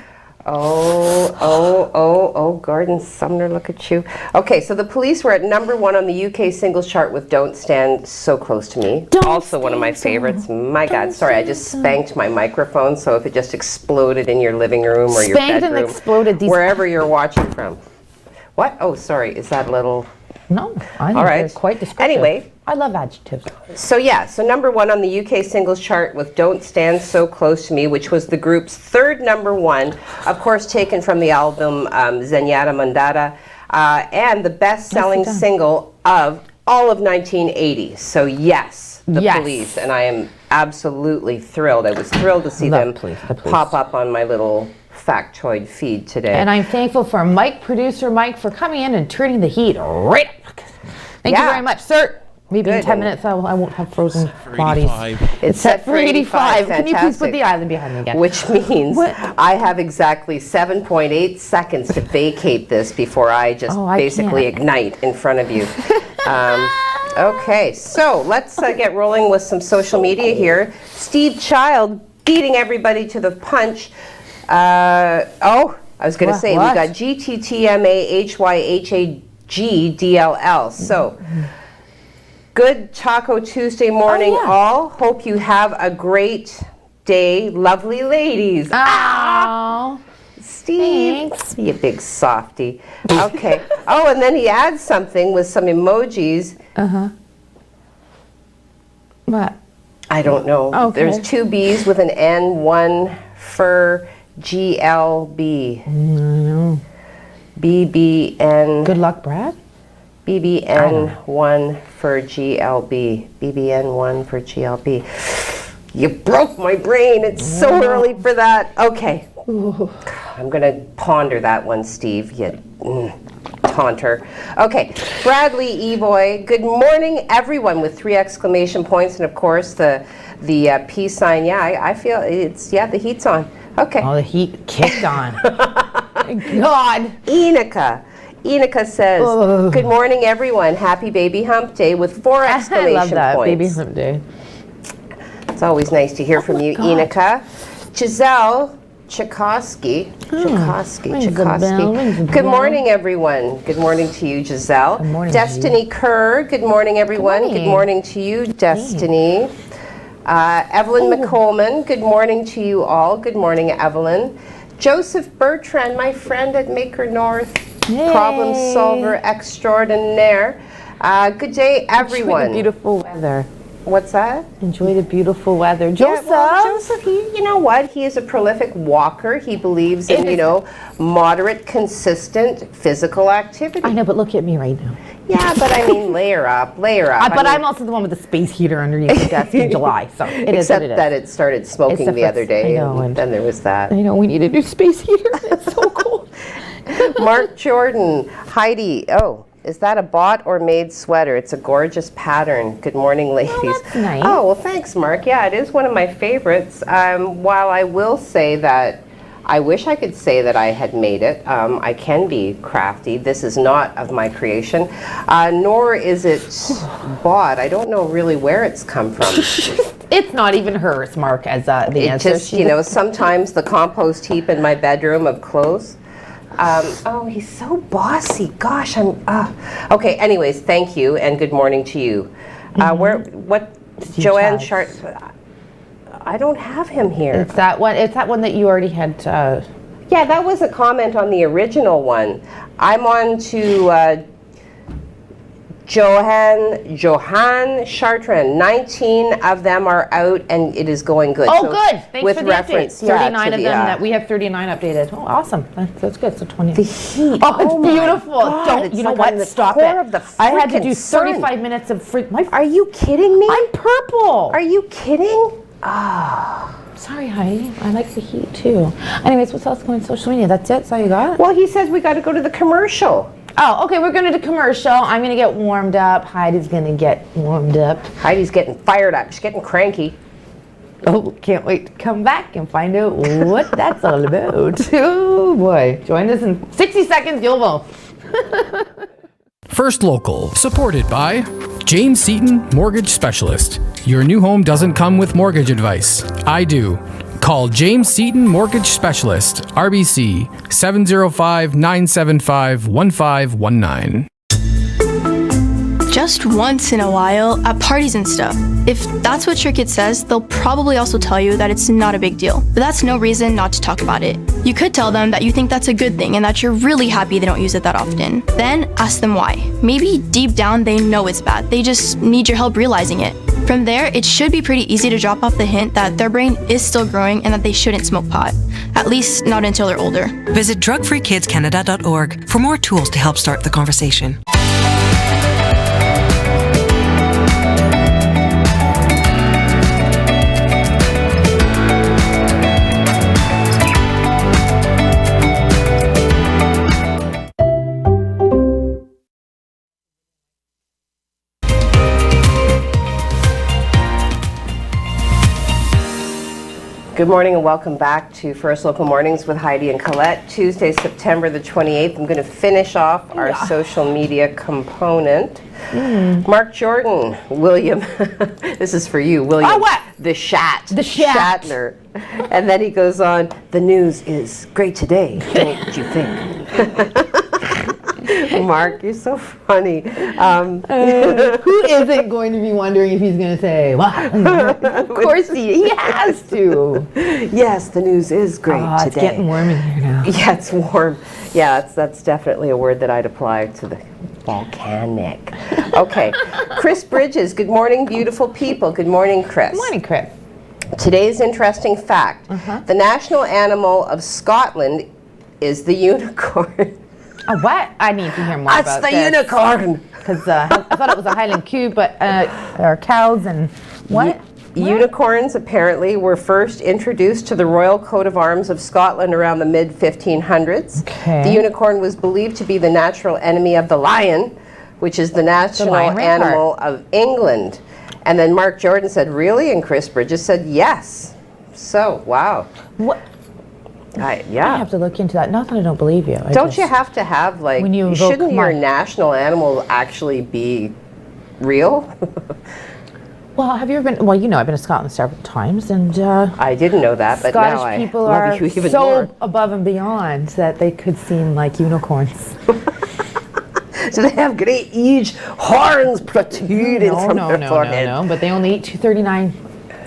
Oh, Gordon Sumner, look at you. Okay, so The Police were at #1 on the UK singles chart with Don't Stand So Close to Me. Also one of my favorites. My God, sorry, I just spanked my microphone, so if it just exploded in your living room or your bedroom. Spanked and exploded. Wherever you're watching from. What? Oh, sorry, is that a little... No, I think they're quite descriptive. Anyway. I love adjectives. So yeah, so #1 on the UK singles chart with Don't Stand So Close to Me, which was the group's third #1, of course taken from the album Zenyatta Mandata, and the best-selling single of all of 1980. So yes, The Police, and I am absolutely thrilled. I was thrilled to see them pop up on my little factoid feed today. And I'm thankful for producer Mike, for coming in and turning the heat right up. Thank you very much, sir. Maybe in 10 minutes I won't have frozen bodies. It's set for 85. Can you please put the island behind me again? Which means I have exactly 7.8 seconds to vacate this before I just basically ignite in front of you. Okay, so let's get rolling with some social media here. Steve Child beating everybody to the punch. I was going to say, we got GTTMAHYHAGDLL. So, good Taco Tuesday morning, all. Hope you have a great day, lovely ladies. Oh, Steve, you big softy. Okay. And then he adds something with some emojis. What? I don't know. Okay. There's 2 B's with an N, 1 for GLB. BBN. Good luck, Brad. BBN1 for GLB. BBN1 for GLB. You broke my brain. It's so early for that. Okay. I'm going to ponder that one, Steve. taunter. Okay, Bradley Evoy, good morning everyone with 3 exclamation points, and of course the peace sign. Yeah, I feel it's, yeah, the heat's on. Okay. Oh, the heat kicked on. God. Enika says, good morning everyone, happy baby hump day with 4 exclamation I love that, points. baby hump day. It's always nice to hear from you, Enika. Giselle Tchaikovsky. Good morning, everyone. Good morning to you, Giselle. Good morning, Destiny Kerr. Good morning, everyone. Good morning to you, Destiny. Evelyn McColman. Good morning to you all. Good morning, Evelyn. Joseph Bertrand, my friend at Maker North. Yay. Problem solver extraordinaire. Good day, everyone. Enjoy the beautiful weather. What's that? Enjoy the beautiful weather. Joseph. Yeah, well, Joseph, you know what? He is a prolific walker. He believes in, moderate, consistent physical activity. I know, but look at me right now. Yeah, but I mean, layer up. But I'm also the one with the space heater underneath the desk in July, so it is what it is. Except that it started smoking the other day, and then there was that. I know, we need a new space heater. It's so cold. Mark Jordan, Heidi, is that a bought or made sweater? It's a gorgeous pattern. Good morning, ladies. Oh, that's nice. Oh, well, thanks, Mark. Yeah, it is one of my favorites. While I will say that I wish I could say that I had made it. I can be crafty. This is not of my creation, nor is it bought. I don't know really where it's come from. It's not even hers, Mark, as the answer. Just, sometimes the compost heap in my bedroom of clothes. He's so bossy. Gosh, okay, anyways, thank you, and good morning to you. Joanne Chart, I don't have him here. It's that one that you already had. Yeah, that was a comment on the original one. I'm on to Johan Chartrand. 19 of them are out, and it is going good. Oh, so good. Thanks with for the reference, update. 39 of them that we have 39 updated. Oh, awesome. That's good. So 20. The heat. Oh, it's beautiful. God, you know what? Stop it. I had to do 35 minutes of Are you kidding me? I'm purple. Are you kidding? Sorry, Heidi. I like the heat too. Anyways, what's else going on social media? That's it? That's all you got? Well, he says we got to go to the commercial. Oh, okay, we're going to the commercial. I'm going to get warmed up. Heidi's going to get warmed up. Heidi's getting fired up. She's getting cranky. Oh, can't wait to come back and find out what that's all about. Oh, boy. Join us in 60 seconds. You'll know. First Local, supported by James Seaton, Mortgage Specialist. Your new home doesn't come with mortgage advice. I do. Call James Seaton Mortgage Specialist, RBC 705-975-1519. Just once in a while, at parties and stuff. If that's what your kid says, they'll probably also tell you that it's not a big deal. But that's no reason not to talk about it. You could tell them that you think that's a good thing and that you're really happy they don't use it that often. Then ask them why. Maybe deep down they know it's bad. They just need your help realizing it. From there, it should be pretty easy to drop off the hint that their brain is still growing and that they shouldn't smoke pot. At least not until they're older. Visit drugfreekidscanada.org for more tools to help start the conversation. Good morning and welcome back to First Local Mornings with Heidi and Colette. Tuesday, September the 28th. I'm going to finish off our social media component. Mark Jordan, William, this is for you, William. Oh, what? The Shatner. And then he goes on, the news is great today, don't you think? Mark, you're so funny. Who isn't going to be wondering if he's going to say, wow? Of course he has to. Yes, the news is great today. It's getting warm in here now. Yeah, it's warm. Yeah, that's definitely a word that I'd apply to the volcanic. Okay, Chris Bridges, good morning, beautiful people. Good morning, Chris. Good morning, Chris. Today's interesting fact. The national animal of Scotland is the unicorn. What? I need to hear more about this. That's the unicorn. Because I thought it was a Highland coo, but or cows and what? Unicorns apparently were first introduced to the Royal Coat of Arms of Scotland around the mid-1500s. Okay. The unicorn was believed to be the natural enemy of the lion, which is the national animal of England. And then Mark Jordan said, really? And Chris Bridges said, yes. So, wow. What? I have to look into that. Not that I don't believe you. Don't you have to have, like, when you invoke shouldn't your national animal actually be real? Well, have you ever been, well, you know, I've been to Scotland several times, and I didn't know that, but now Scottish people I are love you even so more. above and beyond that they could seem like unicorns. So they have great huge horns protruding from their forehead. No, but they only eat 239.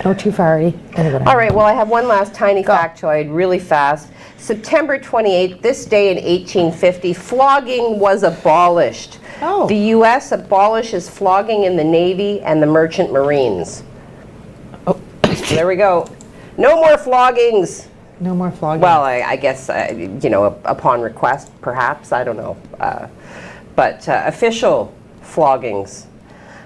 No, 240. All right, well, I have one last tiny factoid, really fast. September 28th, this day in 1850, flogging was abolished. Oh. The U.S. abolishes flogging in the Navy and the Merchant Marines. Oh. There we go. No more floggings. No more flogging. Well, I guess, you know, upon request, perhaps. I don't know. But official floggings.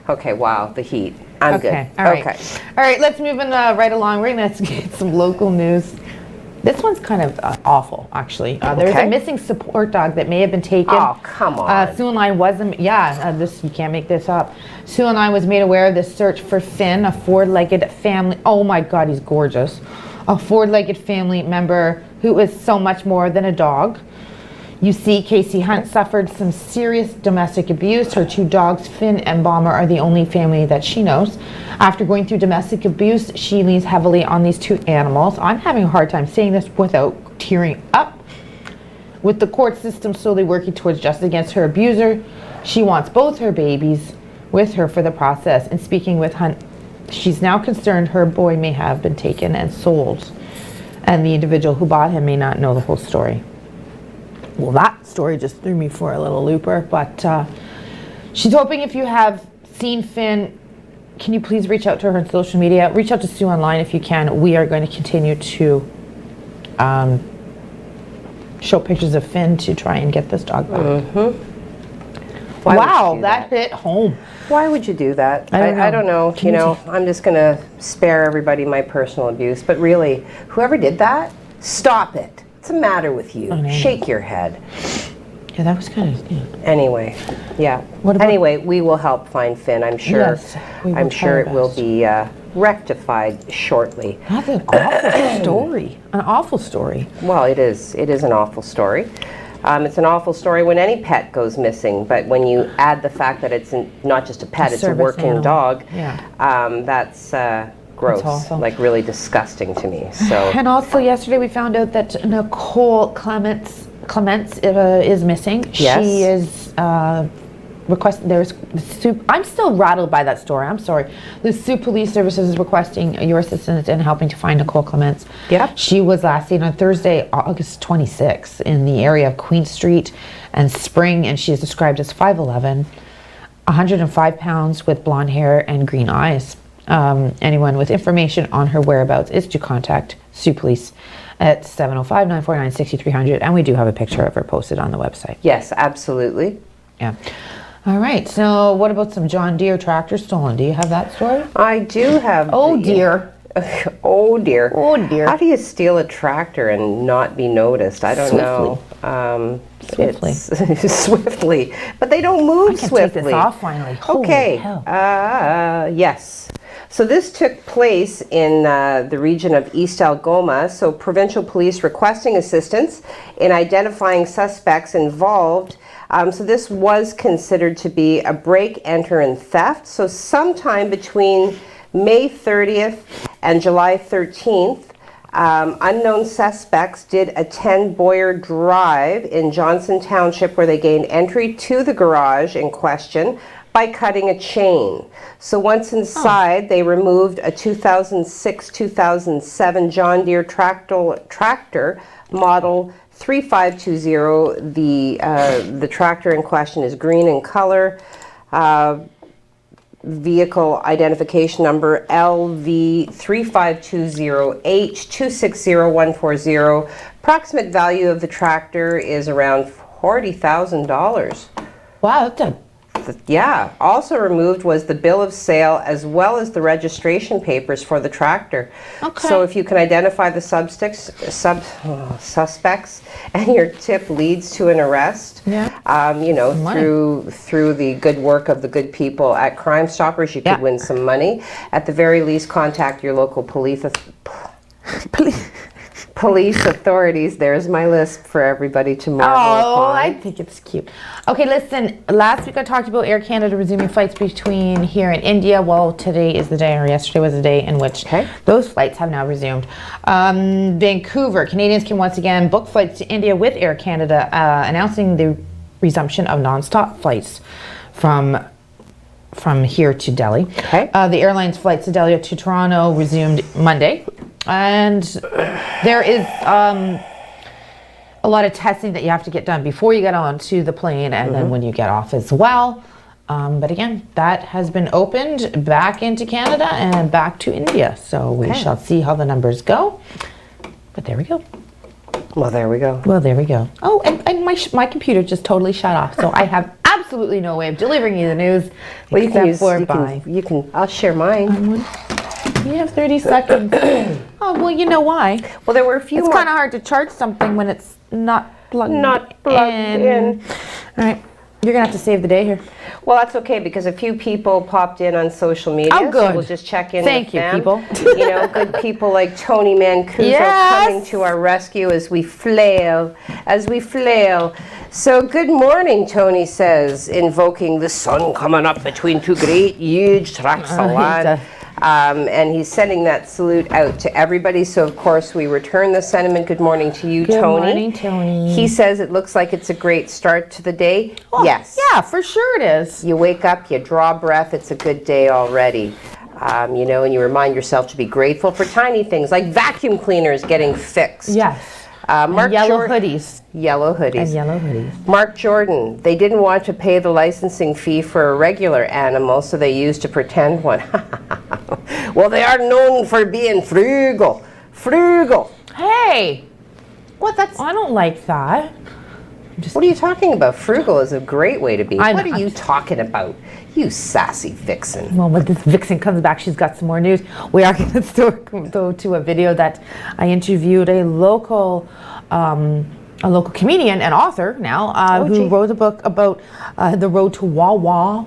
Okay, wow, the heat. I'm good. All right. Okay. All right, let's move in right along. We're going to get some local news. This one's kind of awful, actually. There's a missing support dog that may have been taken. Oh, come on. Sue and I wasn't, this, you can't make this up. Sue and I was made aware of this search for Finn, a four-legged family. Oh my God, he's gorgeous. A four-legged family member who is so much more than a dog. You see, Casey Hunt suffered some serious domestic abuse. Her two dogs, Finn and Bomber, are the only family that she knows. After going through domestic abuse, she leans heavily on these two animals. I'm having a hard time saying this without tearing up. With the court system slowly working towards justice against her abuser, she wants both her babies with her for the process. And speaking with Hunt, she's now concerned her boy may have been taken and sold, and the individual who bought him may not know the whole story. Well, that story just threw me for a little looper, but she's hoping if you have seen Finn, can you please reach out to her on social media? Reach out to Sue online if you can. We are going to continue to show pictures of Finn to try and get this dog back. Mm-hmm. Wow, that hit home. Why would you do that? I don't know. You know, I'm just going to spare everybody my personal abuse. But really, whoever did that, stop it. What's the matter with you? Shake your head. Yeah, that was kind of, Anyway, yeah. Anyway, we will help find Finn, I'm sure. Yes, we will I'm sure it try our will best. be rectified shortly. That's an awful story. An awful story. Well, it is. It is an awful story. It's an awful story when any pet goes missing, but when you add the fact that it's not just a pet, it's a working animal. dog, Yeah. that's gross, awful. like really disgusting to me. So. And also yesterday we found out that Nicole Clements is missing. Yes. She is requesting. There's the Sault. I'm still rattled by that story. I'm sorry. The Sault Police Services is requesting your assistance in helping to find Nicole Clements. Yep. She was last seen on Thursday, August 26th, in the area of Queen Street and Spring, and she is described as 5'11", 105 pounds, with blonde hair and green eyes. Anyone with information on her whereabouts is to contact Sault Police at 705-949-6300, and we do have a picture of her posted on the website. Yes, absolutely. Yeah. All right, so what about some John Deere tractor stolen? Do you have that story? I do have. Oh dear. Oh dear. Oh dear. How do you steal a tractor and not be noticed? I don't know. Swiftly. Swiftly. But they don't move I can swiftly. take this off finally. Holy Okay. hell. Yes. So this took place in the region of East Algoma. So provincial police requesting assistance in identifying suspects involved. So this was considered to be a break, enter, and theft. So sometime between May 30th and July 13th, unknown suspects did attend Boyer Drive in Johnson Township, where they gained entry to the garage in question by cutting a chain. So once inside, they removed a 2006-2007 John Deere tractor model 3520. The tractor in question is green in color. Vehicle identification number LV3520H260140. Approximate value of the tractor is around $40,000. Wow, that's a Also removed was the bill of sale as well as the registration papers for the tractor. Okay. So if you can identify the suspects and your tip leads to an arrest, through the good work of the good people at Crime Stoppers, you could win some money. At the very least, contact your local police authorities. There's my list for everybody to marvel upon. I think it's cute. Okay, listen, last week I talked about Air Canada resuming flights between here and India. Well, today is the day, or yesterday was the day in which those flights have now resumed. Vancouver, Canadians can once again book flights to India with Air Canada, announcing the resumption of non-stop flights from here to Delhi. The airline's flights to Delhi to Toronto resumed Monday. And there is a lot of testing that you have to get done before you get onto the plane and then when you get off as well. But again, that has been opened back into Canada and back to India. So we shall see how the numbers go. But there we go. Well, there we go. Oh, and my computer just totally shut off. So I have absolutely no way of delivering you the news. Well, you can I'll share mine. You have 30 seconds. Oh, well, you know why. Well, there were a few It's kind of hard to charge something when it's not plugged in. All right. You're going to have to save the day here. Well, that's okay because a few people popped in on social media. Oh, good. So we'll just check in Thank with you, them. people. Good people like Tony Mancuso coming to our rescue as we flail. So good morning, Tony says, invoking the sun coming up between two great, huge tracts of land. And he's sending that salute out to everybody. So, of course, we return the sentiment. Good morning to you, Tony. Good morning, Tony. He says it looks like it's a great start to the day. Oh, yes. Yeah, for sure it is. You wake up, you draw breath, it's a good day already. And you remind yourself to be grateful for tiny things like vacuum cleaners getting fixed. Yes. Mark yellow hoodies. Yellow hoodies. And yellow hoodies. Mark Jordan, they didn't want to pay the licensing fee for a regular animal, so they used a pretend one. Well, they are known for being frugal. Hey! I don't like that. What are you talking about? Frugal is a great way to be. What are you talking about? You sassy vixen. Well, when this vixen comes back, she's got some more news. We are going to go to a video that I interviewed a local comedian and author now who wrote a book about the road to Wawa.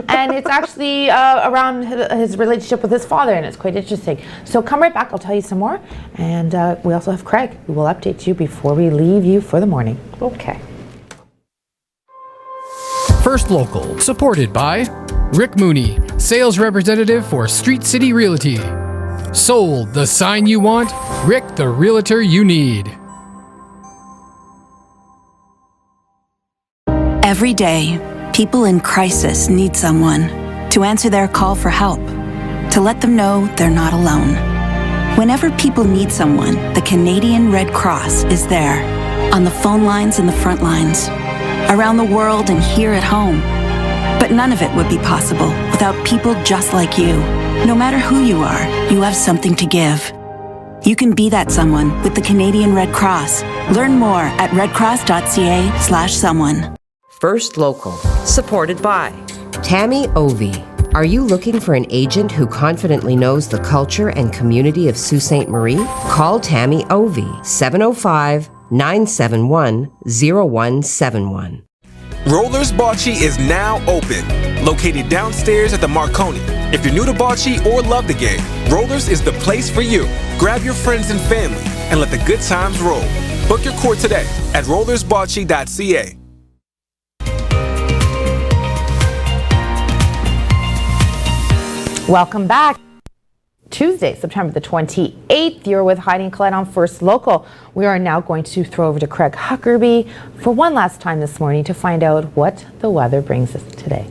And it's actually around his relationship with his father, and it's quite interesting. So come right back, I'll tell you some more. And we also have Craig, who will update you before we leave you for the morning. Okay. First Local, supported by Rick Mooney, sales representative for Street City Realty. Sold, the sign you want, Rick, the realtor you need. Every day, people in crisis need someone to answer their call for help, to let them know they're not alone. Whenever people need someone, the Canadian Red Cross is there, on the phone lines and the front lines, around the world and here at home. But none of it would be possible without people just like you. No matter who you are, you have something to give. You can be that someone with the Canadian Red Cross. Learn more at redcross.ca/someone. First Local. Supported by Tammy Ovey. Are you looking for an agent who confidently knows the culture and community of Sault Ste. Marie? Call Tammy Ovey, 705-971-0171. Rollers Bocce is now open, located downstairs at the Marconi. If you're new to bocce or love the game, Rollers is the place for you. Grab your friends and family and let the good times roll. Book your court today at rollersbocce.ca. Welcome back. Tuesday, September the 28th, you're with Heidi and Colette on First Local. We are now going to throw over to Craig Huckerby for one last time this morning to find out what the weather brings us today.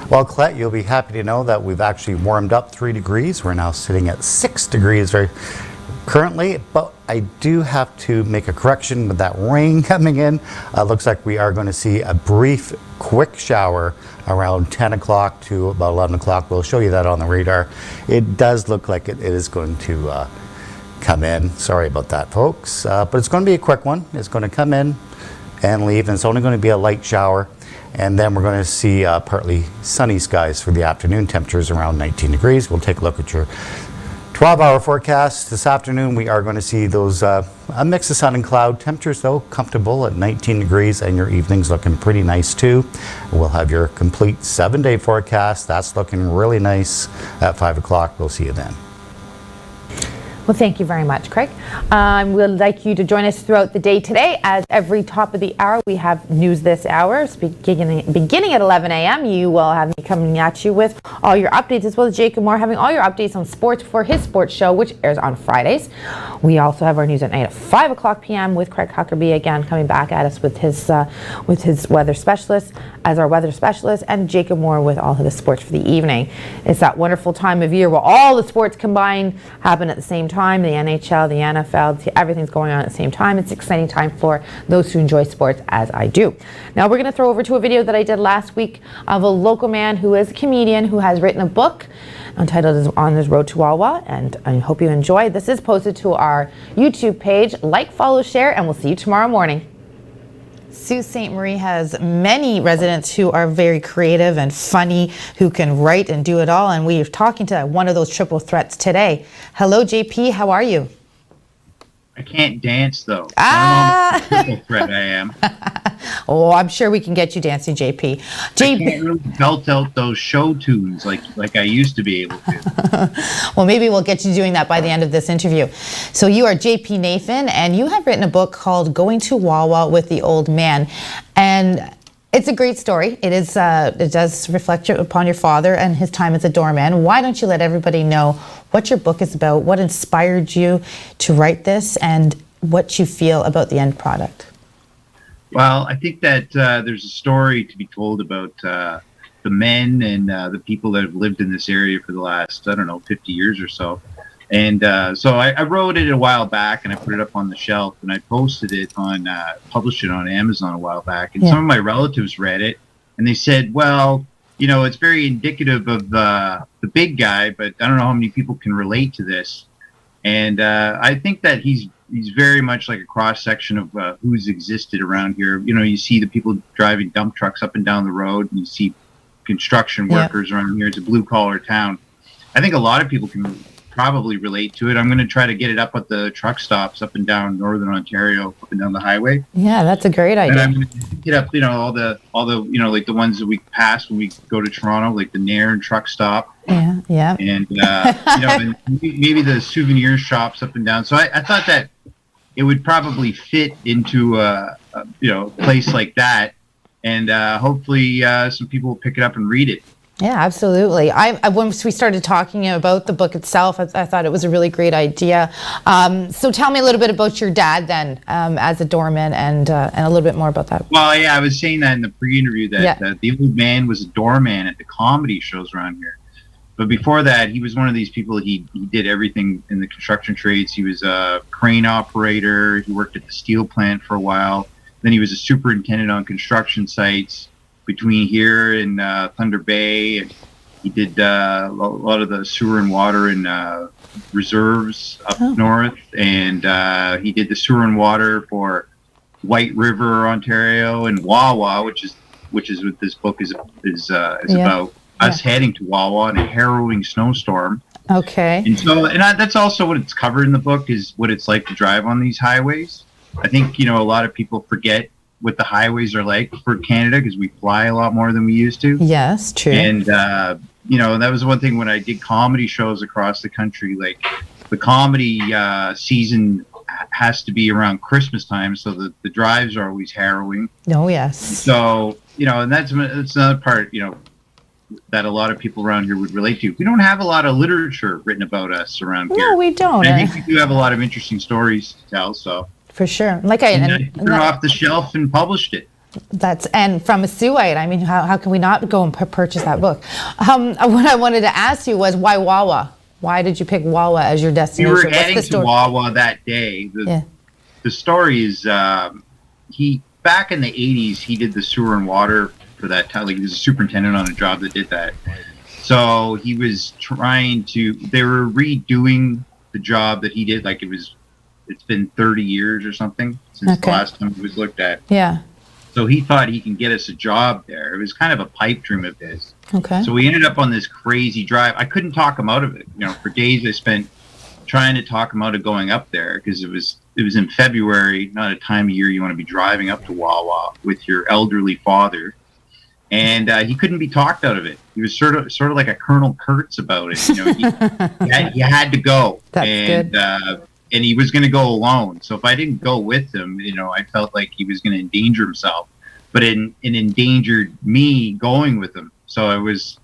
Well, Colette, you'll be happy to know that we've actually warmed up 3 degrees. We're now sitting at 6 degrees currently, but I do have to make a correction with that rain coming in. Looks like we are going to see a brief, quick shower around 10 o'clock to about 11 o'clock. We'll show you that on the radar. It does look like it is going to come in. Sorry about that, folks. But it's going to be a quick one. It's going to come in and leave, and it's only going to be a light shower. And then we're going to see partly sunny skies for the afternoon. Temperatures around 19 degrees. We'll take a look at your 12-hour forecast. This afternoon we are going to see those a mix of sun and cloud. Temperatures though comfortable at 19 degrees, and your evenings looking pretty nice too. We'll have your complete 7-day forecast. That's looking really nice at 5 o'clock. We'll see you then. Well, thank you very much, Craig. We'd like you to join us throughout the day today. At every top of the hour, we have news this hour. Beginning at 11 a.m., you will have me coming at you with all your updates, as well as Jacob Moore having all your updates on sports for his sports show, which airs on Fridays. We also have our news at night at 5 o'clock p.m. with Craig Huckerby again coming back at us with his weather specialist as our weather specialist, and Jacob Moore with all of the sports for the evening. It's that wonderful time of year where all the sports combined happen at the same time. The NHL, the NFL, everything's going on at the same time. It's an exciting time for those who enjoy sports, as I do. Now we're going to throw over to a video that I did last week of a local man who is a comedian who has written a book entitled On His Road to Wawa, and I hope you enjoy. This is posted to our YouTube page. Like, follow, share, and we'll see you tomorrow morning. Sault Ste. Marie has many residents who are very creative and funny, who can write and do it all, and we are talking to one of those triple threats today. Hello, JP, how are you? I can't dance, though. Ah! Triple threat I am. Oh, I'm sure we can get you dancing, JP. I can't really belt out those show tunes like I used to be able to. Well, maybe we'll get you doing that by the end of this interview. So you are JP Nathan, and you have written a book called Going to Wawa with the Old Man. And it's a great story. It is. It does reflect upon your father and his time as a doorman. Why don't you let everybody know what your book is about, what inspired you to write this, and what you feel about the end product? Well, I think that there's a story to be told about the men and the people that have lived in this area for the last, 50 years or so. And so I wrote it a while back, and I put it up on the shelf, and I posted it on, published it on Amazon a while back. And some of my relatives read it, and they said, well, it's very indicative of the big guy, but I don't know how many people can relate to this. And I think that he's very much like a cross-section of who's existed around here. You see the people driving dump trucks up and down the road, and you see construction workers around here. It's a blue-collar town. I think a lot of people can probably relate to it. I'm going to try to get it up at the truck stops up and down Northern Ontario, up and down the highway. Yeah, that's a great idea. And I'm going to get up, all the like the ones that we pass when we go to Toronto, like the Nairn truck stop. Yeah. And and maybe the souvenir shops up and down. So I thought that it would probably fit into a place like that, and hopefully some people will pick it up and read it. Yeah, absolutely. Once we started talking about the book itself, I thought it was a really great idea. So tell me a little bit about your dad then, as a doorman, and a little bit more about that. Well, yeah, I was saying that in the pre-interview that the old man was a doorman at the comedy shows around here. But before that, he was one of these people. He did everything in the construction trades. He was a crane operator. He worked at the steel plant for a while. Then he was a superintendent on construction sites between here and Thunder Bay, and he did a lot of the sewer and water and reserves up north, and he did the sewer and water for White River, Ontario, and Wawa, which is what this book is about. Us heading to Wawa in a harrowing snowstorm. Okay. And so, that's also what it's covered in the book, is what it's like to drive on these highways. I think a lot of people forget what the highways are like for Canada, because we fly a lot more than we used to. Yes, true. And that was one thing when I did comedy shows across the country. Like, the comedy season has to be around Christmas time, so the drives are always harrowing. Oh, yes. So and that's another part that a lot of people around here would relate to. We don't have a lot of literature written about us around here. No, we don't. And I think we do have a lot of interesting stories to tell. So. For sure. I took it off the shelf and published it. And from a Saultite, I mean, how can we not go and purchase that book? What I wanted to ask you was, why Wawa? Why did you pick Wawa as your destination? We were heading to Wawa that day. The story is, he back in the 80s, he did the sewer and water for that time. Like, he was a superintendent on a job that did that. So he was they were redoing the job that he did. Like, it's been 30 years or something since the last time it was looked at. Yeah. So he thought he can get us a job there. It was kind of a pipe dream of his. Okay. So we ended up on this crazy drive. I couldn't talk him out of it. You know, for days I spent trying to talk him out of going up there because it was in February, not a time of year you want to be driving up to Wawa with your elderly father. And he couldn't be talked out of it. He was sort of like a Colonel Kurtz about it. You know, he had to go. That's good. And he was going to go alone. So if I didn't go with him, you know, I felt like he was going to endanger himself. But it endangered me going with him. So it was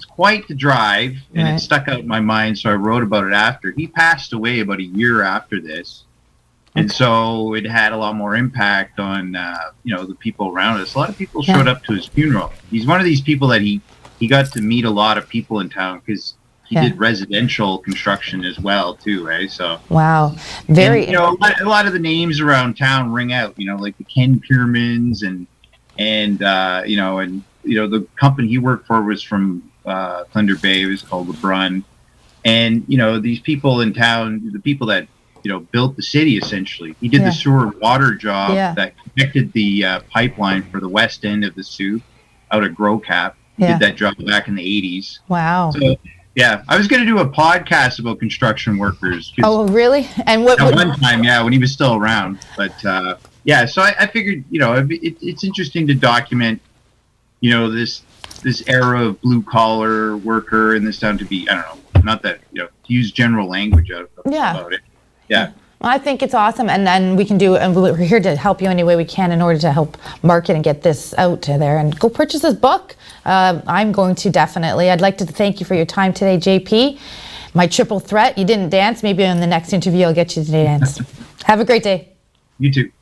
quite the drive, and it stuck out in my mind. So I wrote about it after. He passed away about a year after this. And so it had a lot more impact on, you know, the people around us. A lot of people showed up to his funeral. He's one of these people that he got to meet a lot of people in town because he did residential construction as well, too, right? So wow, very. And, you know, a lot of the names around town ring out. You know, like the Ken Piermans and you know the company he worked for was from Thunder Bay. It was called LeBrun, and you know these people in town, the people that you know built the city essentially. He did the sewer water job that connected the pipeline for the west end of the Sault out at Grocap. He did that job back in the 80s. Wow. So, yeah, I was going to do a podcast about construction workers. Oh, really? And what? At one time, when he was still around. But yeah, so I figured, you know, it's interesting to document, you know, this era of blue collar worker in this town to be, I don't know, not that, you know, to use general language about it. Yeah. Well, I think it's awesome, and then we can do, and we're here to help you any way we can in order to help market and get this out to there. And go purchase this book. I'm going to definitely. I'd like to thank you for your time today, JP. My triple threat. You didn't dance. Maybe in the next interview I'll get you to dance. Have a great day. You too.